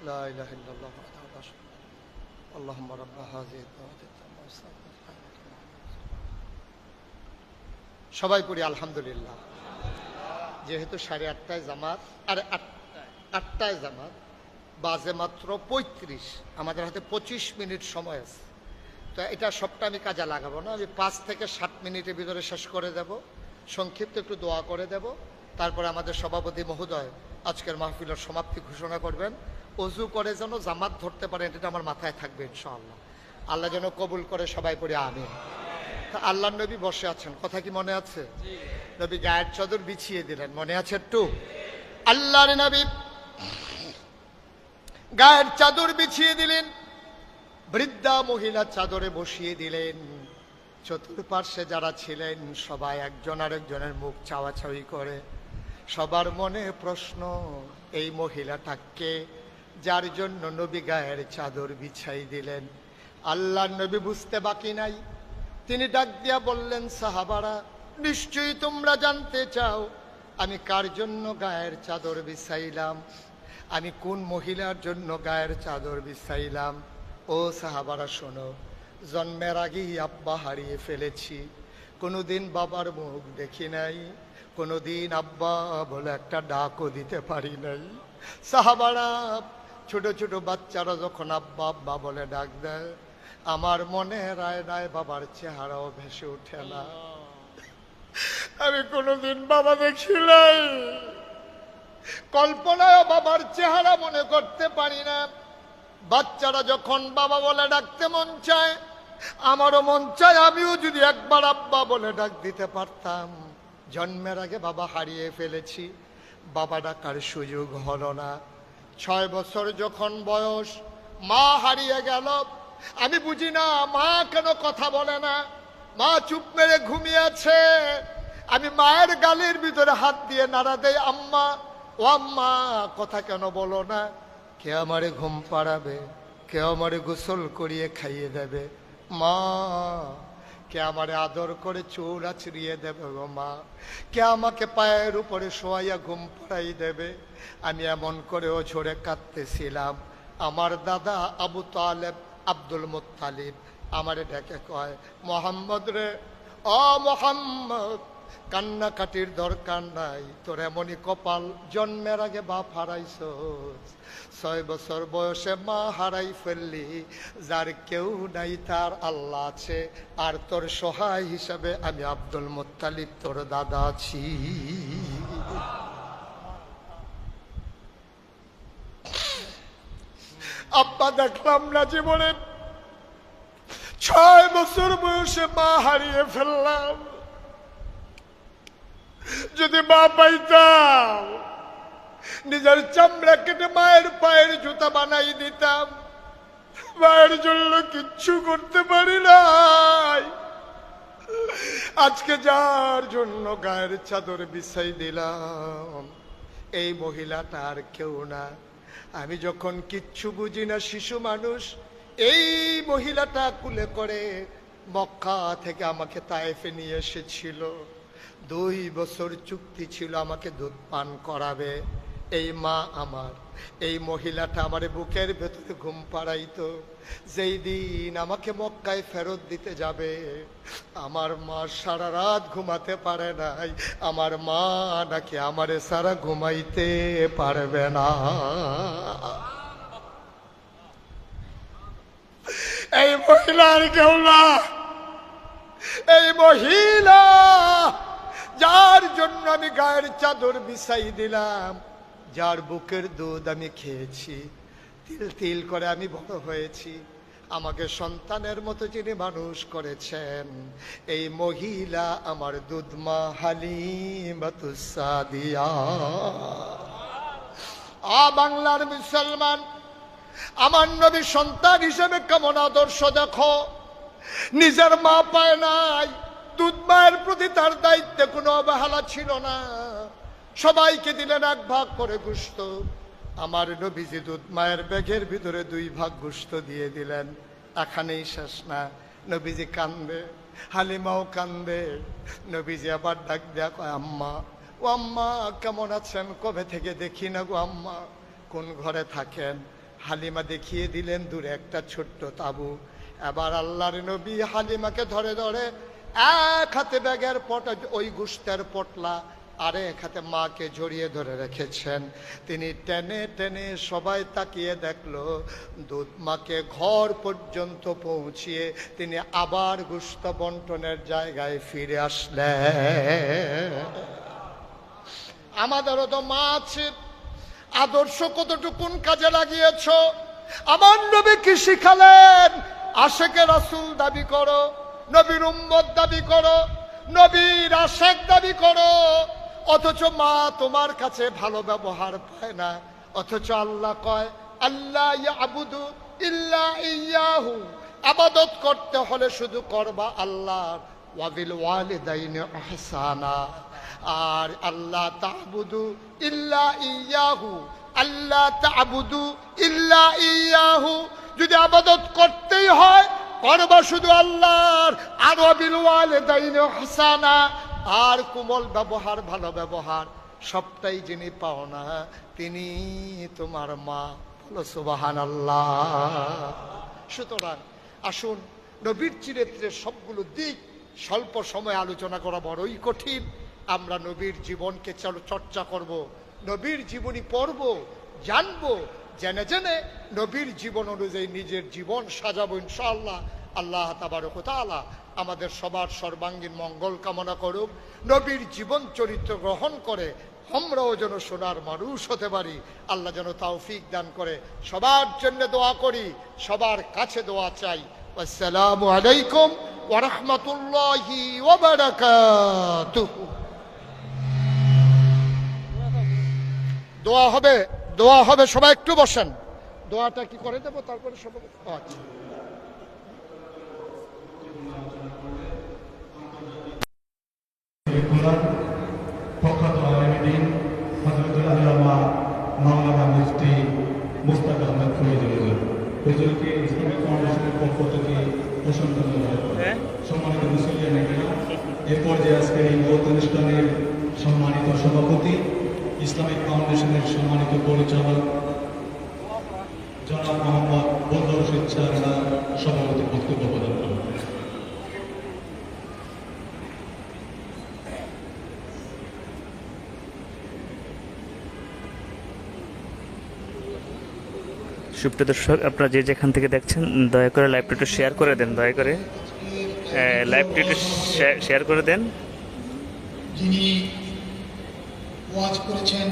লা ইলাহা ইল্লাল্লাহ ওয়াহদাহু লা শারীকা লাহু আল্লাহুম্মা রাব্বা হাযিহি দাওয়াতিত তাম্মা ওয়াস সালাতাল কায়িমাতাল। সবাই পড়ি আলহামদুলিল্লাহ। যেহেতু 8:30টায় জামাত, আর 8টায় জামাত, বাজে মাত্র 35, আমাদের হাতে 25 মিনিট সময় আছে। তো এটা সবটা আমি কাজে লাগাবো না, আমি 5 থেকে 7 মিনিটের ভিতরে শেষ করে দেব। সংক্ষিপ্ত একটু দোয়া করে দেব, তারপরে আমাদের সভাপতি মহোদয় আজকের মাহফিলের সমাপ্তি ঘোষণা করবেন। অজু করে যেন জামাত ধরতে পারেন, এটা আমার মাথায় থাকবে ইনশাআল্লাহ। আল্লাহ যেন কবুল করে, সবাই পড়ে আমিন। তা আল্লাহর নবী বসে আছেন, কথা কি মনে আছে? নবী গায়ের চাদর বিছিয়ে দিলেন, মনে আছে একটু? আল্লাহর নবী গায়ের চাদর বিছিয়ে দিলেন, বৃদ্ধা মহিলা চাদরে বসিয়ে দিলেন। চতুর্পার্শ্বে যারা ছিলেন সবাই একজন আরেকজনের মুখ চাওয়াচাওয়ি করে। সবার মনে প্রশ্ন, এই মহিলাটাকে যার জন্য নবী গায়ের চাদর বিছাই দিলেন। আল্লাহর নবী বুঝতে বাকি নাই, তিনি ডাক দিয়া বললেন, সাহাবারা, নিশ্চয়ই তোমরা জানতে চাও আমি কার জন্য গায়ের চাদর বিছাইলাম, আমি কোন মহিলার জন্য গায়ের চাদর বিছাইলাম। ও সাহাবারা শোনো, জন্মের আগেই আব্বা হারিয়ে ফেলেছি, কোনোদিন বাবার মুখ দেখি নাই, কোনোদিন আব্বা বলে একটা ডাকও দিতে পারি নাই। সাহাবারা, ছোট ছোট বাচ্চারা যখন আব্বা আব্বা বলে ডাক দেয়, আমার মনে রায় রায় বাবার চেহারাও ভেসে ওঠে না। আমি কোনোদিন বাবা দেখি নাই, কল্পনায় বাবার চেহারা মনে করতে পারি না। বাচ্চারা যখন বাবা বলে ডাকতে মন চায়, আমারও মন চায় আমিও যদি একবার আব্বা বলে ডাক দিতে পারতাম। জন্মের আগে বাবা হারিয়ে ফেলেছি, বাবা ডাকার সুযোগ হলো না। 6 বছর যখন বয়স, মা হারিয়ে গেল। আমি বুঝি না মা কেন কথা বলে না, মা চুপ মেরে ঘুমিয়ে আছে। আমি মায়ের গালের ভিতরে হাত দিয়ে নাড়া দেই, আম্মা ও আম্মা, কথা কেন বলো না? কে আমারে ঘুম পাড়াবে, কে আমারে গোসল করিয়ে খাইয়ে দেবে? মা, কে আমারে আদর করে চুল আছড়িয়ে দেবে গো মা? কে আমাকে পায়ের উপরে শোয়াইয়া ঘুম পাড়াই দেবে? আমি এমন করেও ঝরে কাঁদতেছিলাম। আমার দাদা আবু তালেব, আব্দুল মুত্তালিব আমারে ডেকে কয়, মোহাম্মদ রে, ও মোহাম্মদ, কান্নাকাটির দরকার নাই, তোর এমনই কপাল, জন্মের আগে বাপ হারাইছস, 6 বছর বয়সে মা হারাই ফেললি। যার কেউ নাই তার আল্লাহ আছে, আর তোর সহায় হিসাবে আমি আব্দুল মুত্তালিব তোর দাদা আছি। আব্বা দেখলাম না জীবনে, 6 বছর বয়সে মা হারিয়ে ফেললাম। যদি মা পাইতাম, নিজের চামড়া কেটে মায়ের পায়ের জুতা বানাই দিতাম। মায়ের জন্য কিচ্ছু করতে পারি নাই। আজকে যার জন্য গায়ের চাদর বিছাই দিলাম, এই মহিলাটা আর কেউ না। আমি যখন কিচ্ছু বুঝি না, শিশু মানুষ, এই মহিলাটা কুলে করে মক্কা থেকে আমাকে তায়েফে নিয়ে এসেছিল। 2 বছর চুক্তি ছিল আমাকে দুধ পান করাবে। এই মা আমার, এই মহিলাটা আমার বুকের ভেতরে ঘুম পাড়াইতো। যেই দিন আমাকে মক্কায় ফেরত দিতে যাবে, আমার মা সারা রাত ঘুমাতে পারে নাই। আমার মা নাকি আমারে সারা ঘুমাইতে পারবে না। এই মহিলার কেউ না, এই মহিলা যার জন্য আমি গায়ের চাদর বিছাই দিলাম, যার বুকের দুধ আমি খেয়েছি, তিল তিল করে আমি বড় হয়েছি, আমাকে সন্তানের মতো যিনি মানুষ করেছেন, এই মহিলা আমার দুধমা হালিমাতুস সাদিয়া। বাংলার মুসলমান, আমার নবী সন্তান হিসেবে কেমন আদর্শ দেখো। নিজের মা পায় নাই, দুধ মায়ের প্রতি তার দায়িত্বে কোনো অবহেলা ছিল না। সবাইকে দিলেন 1 ভাগ করে গোশত। আমার নবীজি দুধ মায়ের ব্যাগের ভিতরে 2 ভাগ গোশত দিয়ে দিলেন। এখানেই শেষ না, নবীজি কান্দে, হালিমাও কান্দে। নবীজি আবার ডাক দেয়া কয়, আম্মা, ও আম্মা কেমন আছেন? কবে থেকে দেখি না গো আম্মা, কোন ঘরে থাকেন? হালিমা দেখিয়ে দিলেন দূরে একটা ছোট্ট তাঁবু। এবার আল্লাহর নবী হালিমাকে ধরে ধরে এক হাতে ব্যাগের পটা ওই গোশতের পটলা, আরেক হাতে মাকে জড়িয়ে ধরে রেখেছেন। তিনি টেনে টেনে, সবাই তাকিয়ে দেখলো, দুধ মাকে ঘর পর্যন্ত পৌঁছিয়ে তিনি আবার গোশত বন্টনের জায়গায় ফিরে আসলেন। আমাদেরও তো মা আছে, আদর্শ কতটুকুন কাজে লাগিয়েছ? আমার নবী কি শিখালেন? আশেকে রাসূল দাবি করো, নবীর উম্মত দাবি করো, নবীর আশেক দাবি করো, অথচ মা তোমার কাছে ভালো ব্যবহার পায় না। অথচ আল্লাহ কয়, আল্লাহ ইয়াবুদু ইল্লা ইয়াহু, ইবাদত করতে হলে শুধু করবা আল্লাহর। ওয়াবিল ওয়ালিদাইনি ইহসানা, আর আল্লাহ তা'বুদু ইল্লা ইয়াহু, আল্লাহ তা'বুদু ইল্লা ইয়াহু, যদি ইবাদত করতেই হয় করবা শুধু আল্লাহর। আর ওয়াবিল ওয়ালিদাইনি ইহসানা, আর কোমল ব্যবহার, ভালো ব্যবহার সবটাই যিনি পাও না তিনি তোমার মা। বলো সুবহানাল্লাহ। সুতরাং আসুন, নবীর চরিত্রের সবগুলো দিক স্বল্প সময় আলোচনা করা বড়ই কঠিন। আমরা নবীর জীবনকে চর্চা করব, নবীর জীবনী পড়ব, জানবো, জেনে জেনে নবীর জীবন অনুযায়ী নিজের জীবন সাজাবো ইনশাআল্লাহ। আল্লাহ তাবারক ওয়া তাআলা আমাদের সবার সর্বাঙ্গীন মঙ্গল কামনা করুক। নবীর জীবন চরিত্র গ্রহণ করে আমরাও যেন সোনার মানুষ হতে পারি। আল্লাহ যেন তৌফিক দান করে। সবার জন্য দোয়া করি, সবার কাছে দোয়া চাই। আসসালামু আলাইকুম ওয়া রাহমাতুল্লাহি ওয়া বারাকাতুহু। দোয়া হবে, দোয়া হবে, সবাই একটু বসেন। দোয়াটা কি করে দেবো তারপরে সবাই? আচ্ছা। প্রখ্যাত আলেম হযরতুল আল্লামা মাওলানা মুফতি মুশতাক আহমদ ফরিদুল হুজুরকে ইসলামিক ফাউন্ডেশনের পক্ষ থেকে প্রশংসা জানাই। সম্মানিত মুসলিম এই পর্যায়ে আজকের এই মহৎ অনুষ্ঠানের সম্মানিত সভাপতি, ইসলামিক ফাউন্ডেশনের সম্মানিত পরিচালক জনাব মোহাম্মদ বদর রশিদ সাহেব সভাপতি বক্তব্য প্রদান করবেন। সুপ্রিয় দর্শক, আপনারা যে যেখান থেকে দেখছেন দয়া করে লাইভটা একটু শেয়ার করে দেন। দয়া করে লাইভটা একটু শেয়ার করে দেন। যিনি ওয়াজ করেছেন